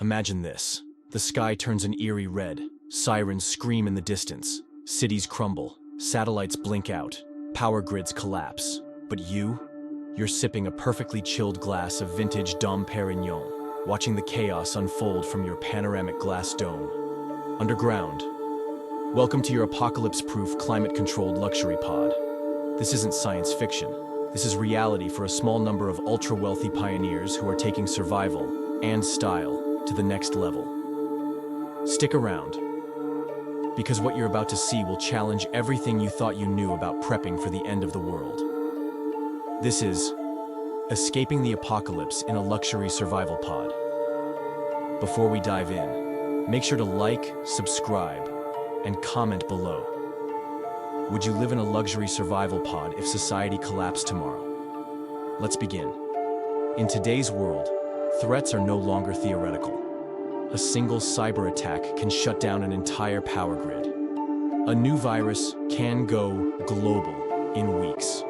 Imagine this. The sky turns an eerie red, sirens scream in the distance, cities crumble, satellites blink out, power grids collapse. But you're sipping a perfectly chilled glass of vintage Dom Perignon, watching the chaos unfold from your panoramic glass dome. Underground. Welcome to your apocalypse-proof, climate-controlled luxury pod. This isn't science fiction. This is reality for a small number of ultra-wealthy pioneers who are taking survival and style to the next level. Stick around, because what you're about to see will challenge everything you thought you knew about prepping for the end of the world. This is Escaping the Apocalypse in a Luxury Survival Pod. Before we dive in, make sure to like, subscribe, and comment below. Would you live in a luxury survival pod if society collapsed tomorrow? Let's begin. In today's world, threats are no longer theoretical. A single cyber attack can shut down an entire power grid. A new virus can go global in weeks.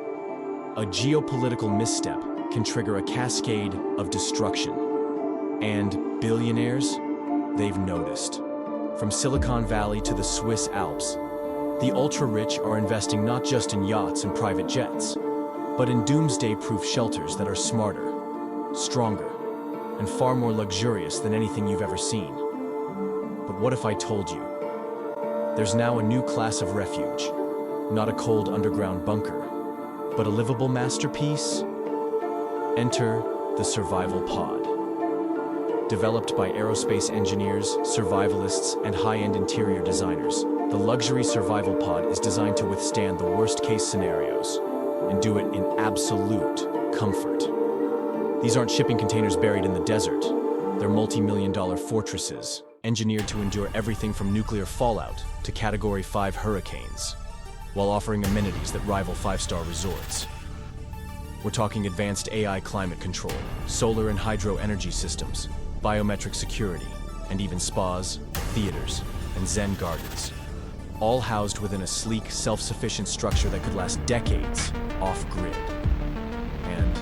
A geopolitical misstep can trigger a cascade of destruction. And billionaires, they've noticed. From Silicon Valley to the Swiss Alps, the ultra-rich are investing not just in yachts and private jets, but in doomsday-proof shelters that are smarter, stronger, and far more luxurious than anything you've ever seen. But what if I told you? There's now a new class of refuge, not a cold underground bunker, but a livable masterpiece. Enter the survival pod. Developed by aerospace engineers, survivalists, and high-end interior designers, the luxury survival pod is designed to withstand the worst-case scenarios and do it in absolute comfort. These aren't shipping containers buried in the desert. They're multi-million-dollar fortresses, engineered to endure everything from nuclear fallout to Category 5 hurricanes, while offering amenities that rival five-star resorts. We're talking advanced AI climate control, solar and hydro energy systems, biometric security, and even spas, theaters, and Zen gardens, all housed within a sleek, self-sufficient structure that could last decades off-grid. And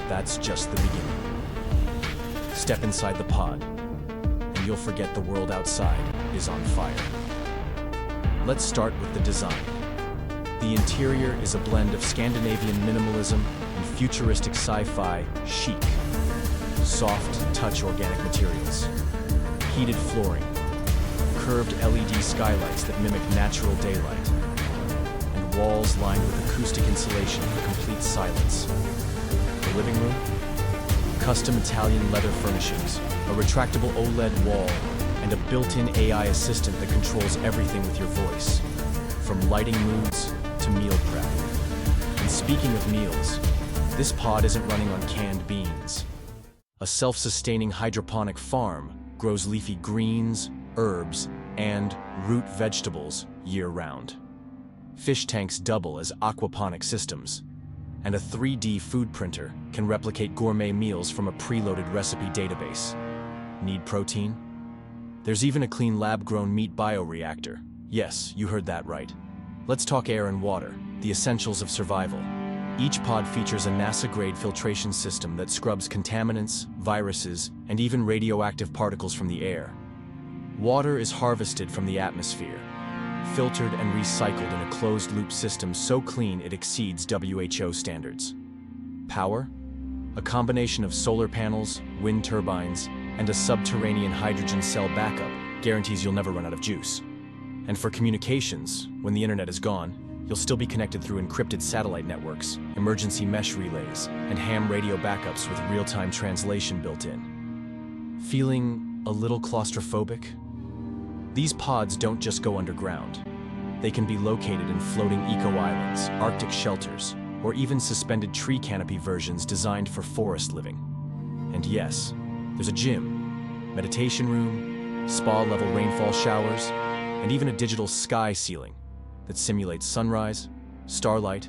that's just the beginning. Step inside the pod, and you'll forget the world outside is on fire. Let's start with the design. The interior is a blend of Scandinavian minimalism and futuristic sci-fi chic. Soft touch organic materials, heated flooring, curved LED skylights that mimic natural daylight, and walls lined with acoustic insulation for complete silence. The living room? Custom Italian leather furnishings, a retractable OLED wall, and a built-in AI assistant that controls everything with your voice, from lighting moods to meal prep. And speaking of meals, this pod isn't running on canned beans. A self-sustaining hydroponic farm grows leafy greens, herbs, and root vegetables year-round. Fish tanks double as aquaponic systems, and a 3D food printer can replicate gourmet meals from a preloaded recipe database. Need protein? There's even a clean lab-grown meat bioreactor. Yes, you heard that right. Let's talk air and water, the essentials of survival. Each pod features a NASA-grade filtration system that scrubs contaminants, viruses, and even radioactive particles from the air. Water is harvested from the atmosphere, filtered and recycled in a closed-loop system so clean it exceeds WHO standards. Power? A combination of solar panels, wind turbines, and a subterranean hydrogen cell backup guarantees you'll never run out of juice. And for communications, when the internet is gone, you'll still be connected through encrypted satellite networks, emergency mesh relays, and ham radio backups with real-time translation built in. Feeling a little claustrophobic? These pods don't just go underground. They can be located in floating eco-islands, Arctic shelters, or even suspended tree canopy versions designed for forest living. And yes, there's a gym, meditation room, spa-level rainfall showers, and even a digital sky ceiling that simulates sunrise, starlight,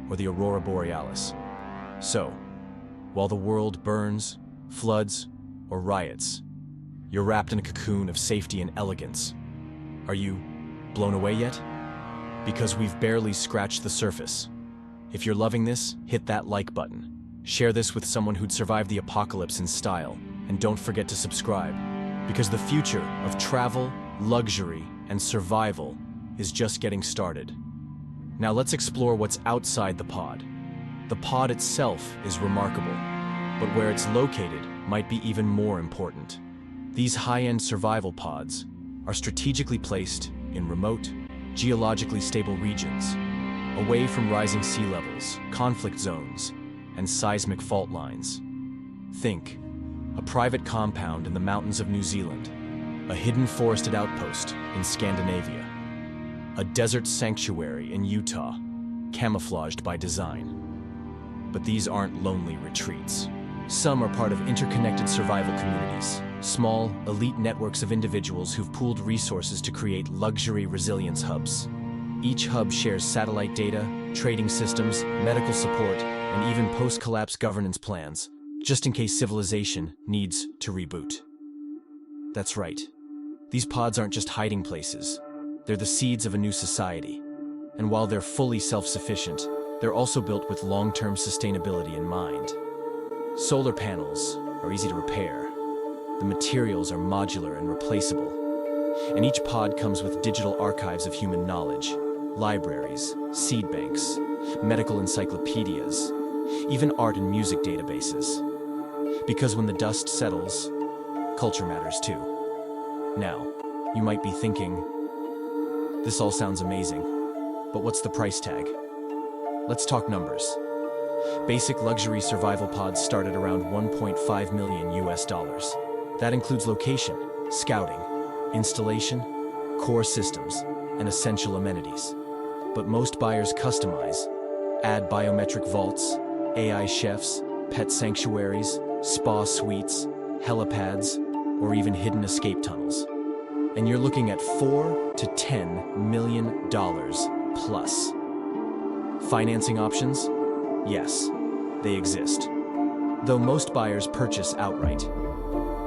or the aurora borealis. So, while the world burns, floods, or riots, you're wrapped in a cocoon of safety and elegance. Are you blown away yet? Because we've barely scratched the surface. If you're loving this, hit that like button. Share this with someone who'd survive the apocalypse in style, and don't forget to subscribe. Because the future of travel, luxury, and survival is just getting started. Now let's explore what's outside the pod. The pod itself is remarkable, but where it's located might be even more important. These high-end survival pods are strategically placed in remote, geologically stable regions, away from rising sea levels, conflict zones, and seismic fault lines. Think, a private compound in the mountains of New Zealand, a hidden forested outpost in Scandinavia, a desert sanctuary in Utah, camouflaged by design. But these aren't lonely retreats. Some are part of interconnected survival communities, small, elite networks of individuals who've pooled resources to create luxury resilience hubs. Each hub shares satellite data, trading systems, medical support, and even post-collapse governance plans, just in case civilization needs to reboot. That's right. These pods aren't just hiding places. They're the seeds of a new society. And while they're fully self-sufficient, they're also built with long-term sustainability in mind. Solar panels are easy to repair. The materials are modular and replaceable. And each pod comes with digital archives of human knowledge, libraries, seed banks, medical encyclopedias, even art and music databases. Because when the dust settles, culture matters too. Now, you might be thinking, this all sounds amazing, but what's the price tag? Let's talk numbers. Basic luxury survival pods start at around 1.5 million US dollars. That includes location, scouting, installation, core systems, and essential amenities. But most buyers customize, add biometric vaults, AI chefs, pet sanctuaries, spa suites, helipads, or even hidden escape tunnels. And you're looking at $4 to $10 million plus. Financing options? Yes, they exist. Though most buyers purchase outright.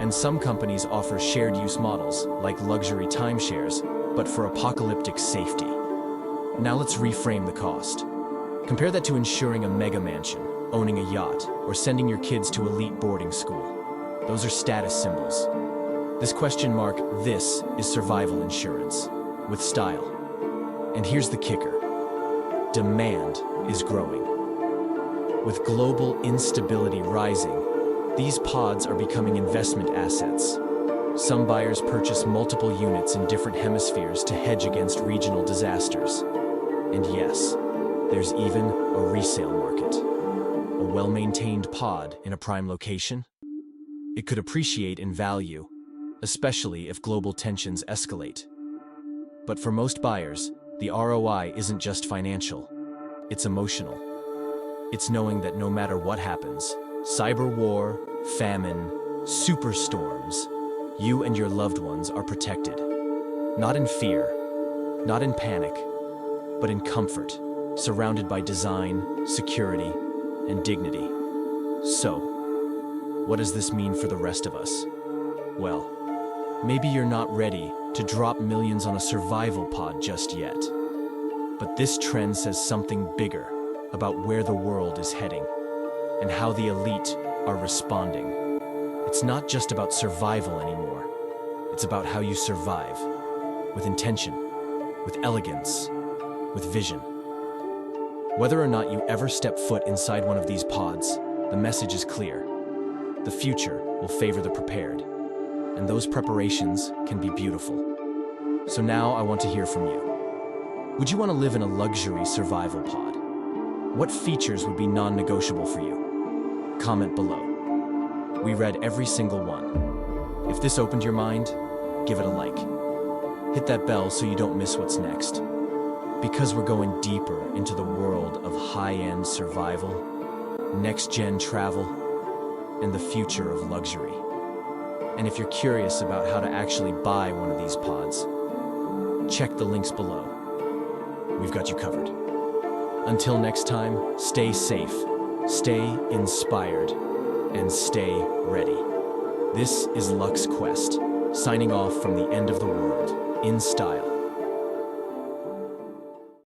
And some companies offer shared use models, like luxury timeshares, but for apocalyptic safety. Now let's reframe the cost. Compare that to insuring a mega mansion, owning a yacht, or sending your kids to elite boarding school. Those are status symbols. This this is survival insurance, with style. And here's the kicker. Demand is growing. With global instability rising, these pods are becoming investment assets. Some buyers purchase multiple units in different hemispheres to hedge against regional disasters. And yes, there's even a resale market. A well-maintained pod in a prime location? It could appreciate in value, especially if global tensions escalate. But for most buyers, the ROI isn't just financial, it's emotional. It's knowing that no matter what happens, cyber war, famine, superstorms, you and your loved ones are protected. Not in fear, not in panic, but in comfort, surrounded by design, security, and dignity. So, what does this mean for the rest of us? Well, maybe you're not ready to drop millions on a survival pod just yet. But this trend says something bigger about where the world is heading and how the elite are responding. It's not just about survival anymore. It's about how you survive, with intention, with elegance, with vision. Whether or not you ever step foot inside one of these pods, the message is clear. The future will favor the prepared, and those preparations can be beautiful. So now I want to hear from you. Would you want to live in a luxury survival pod? What features would be non-negotiable for you? Comment below. We read every single one. If this opened your mind, give it a like. Hit that bell so you don't miss what's next. Because we're going deeper into the world of high-end survival, next-gen travel, and the future of luxury. And if you're curious about how to actually buy one of these pods, check the links below. We've got you covered. Until next time, stay safe, stay inspired, and stay ready. This is Luxe Quest, signing off from the end of the world, in style.